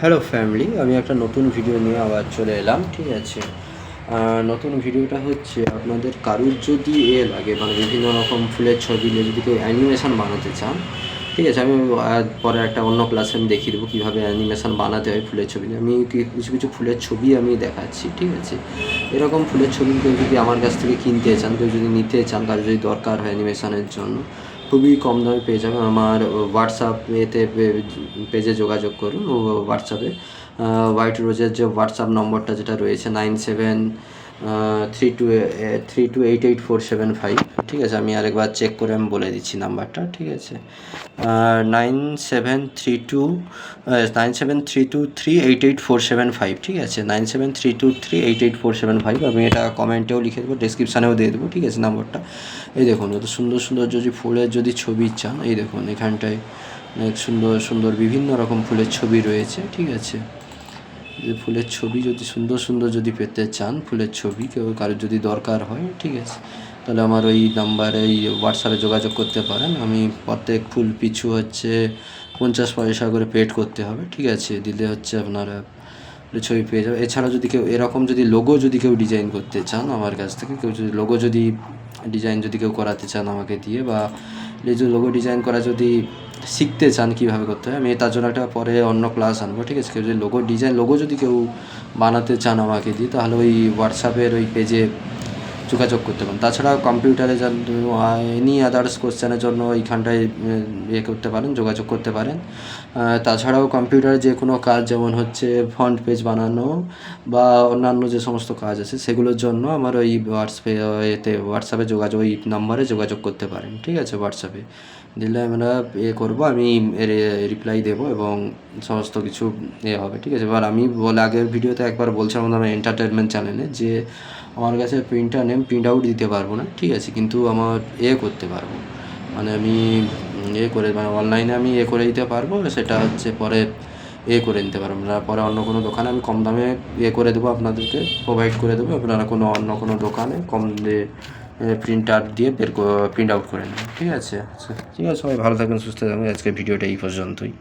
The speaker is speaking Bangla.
হ্যালো ফ্যামিলি, আমি একটা নতুন ভিডিও নিয়ে আবার চলে এলাম। ঠিক আছে, নতুন ভিডিওটা হচ্ছে আপনাদের কারুর যদি লাগে মানে বিভিন্ন রকম ফুলের ছবি নিয়ে যদি কেউ অ্যানিমেশান বানাতে চান, ঠিক আছে, আমি পরে একটা অন্য ক্লাসে আমি দেখিয়ে দেবো কীভাবে অ্যানিমেশান বানাতে হয় ফুলের ছবি নিয়ে। আমি কিছু কিছু ফুলের ছবি আমি দেখাচ্ছি। ঠিক আছে, এরকম ফুলের ছবি কেউ যদি আমার কাছ থেকে কিনতে চান, কেউ যদি নিতে চান, কারো যদি দরকার হয় অ্যানিমেশানের জন্য, খুবই কম দামে পেয়ে যাবেন। আমার হোয়াটসঅ্যাপ এতে পেজে যোগাযোগ করুন। ও হোয়াটসঅ্যাপে হোয়াইট রোজের যে হোয়াটসঅ্যাপ নম্বরটা যেটা রয়েছে 9732884775। ঠিক আছে, আমি আরেকবার চেক করে আমি বলে দিচ্ছি নাম্বারটা। ঠিক আছে, 9732388475। ঠিক আছে, 9732388475। আমি এটা কমেন্টেও লিখে দেবো, ডেসক্রিপশানেও দিয়ে দেবো। ঠিক আছে, নাম্বারটা এই দেখুন। এত সুন্দর সুন্দর যদি ফুলের যদি ছবি চান, এই দেখুন এখানটায় অনেক সুন্দর সুন্দর বিভিন্ন রকম ফুলের ছবি রয়েছে। ঠিক আছে, ফুলের ছবি যদি সুন্দর সুন্দর যদি পেতে চান, ফুলের ছবি কেউ কারোর যদি দরকার হয়, ঠিক আছে, তাহলে আমার ওই নাম্বারে এই হোয়াটসঅ্যাপে যোগাযোগ করতে পারেন। আমি প্রত্যেক ফুল পিছু হচ্ছে 50 পয়সা করে পেড করতে হবে। ঠিক আছে, দিলে হচ্ছে আপনারা ছবি পেয়ে যাবে। এছাড়া যদি কেউ এরকম যদি লোগো যদি কেউ ডিজাইন করতে চান আমার কাছ থেকে, কেউ যদি লোগো যদি ডিজাইন যদি কেউ করাতে চান আমাকে দিয়ে, বা এই যে লোগো ডিজাইন করা যদি শিখতে চান কীভাবে করতে হয়, আমি তার জন্য একটা পরে অন্য ক্লাস আনবো। ঠিক আছে, কেউ যদি লোগো যদি কেউ বানাতে চান আমাকে দিয়ে, তাহলে ওই হোয়াটসঅ্যাপের ওই পেজে যোগাযোগ করতে পারেন। তাছাড়াও কম্পিউটারে এনি আদার্স কোশ্চেনের জন্য এইখানটায় করতে পারেন, যোগাযোগ করতে পারেন। তাছাড়াও কম্পিউটারে যে কোনো কাজ, যেমন হচ্ছে ফ্রন্ট পেজ বানানো বা অন্যান্য যে সমস্ত কাজ আছে, সেগুলোর জন্য আমার ওই হোয়াটসঅ্যাপে যোগাযোগ, ওই নাম্বারে যোগাযোগ করতে পারেন। ঠিক আছে, হোয়াটসঅ্যাপে দিলে আমরা করবো, আমি রিপ্লাই দেবো এবং সমস্ত কিছু হবে। ঠিক আছে, এবার আমি আগের ভিডিওতে একবার বলছিলাম আমার এন্টারটেনমেন্ট চ্যানেলে যে আমার কাছে প্রিন্ট আউট দিতে পারবো না। ঠিক আছে, কিন্তু আমার করতে পারবো, মানে আমি করে মানে অনলাইনে আমি করে দিতে পারবো। সেটা হচ্ছে পরে করে নিতে পারবো না, পরে অন্য কোনো দোকানে আমি কম দামে করে দেবো, আপনাদেরকে প্রোভাইড করে দেবো। আপনারা অন্য কোনো দোকানে কম দিয়ে প্রিন্ট আউট করে নেবেন। ঠিক আছে, আচ্ছা ঠিক আছে, সবাই ভালো থাকবেন, সুস্থ থাকবেন। আজকে ভিডিওটা এই পর্যন্তই।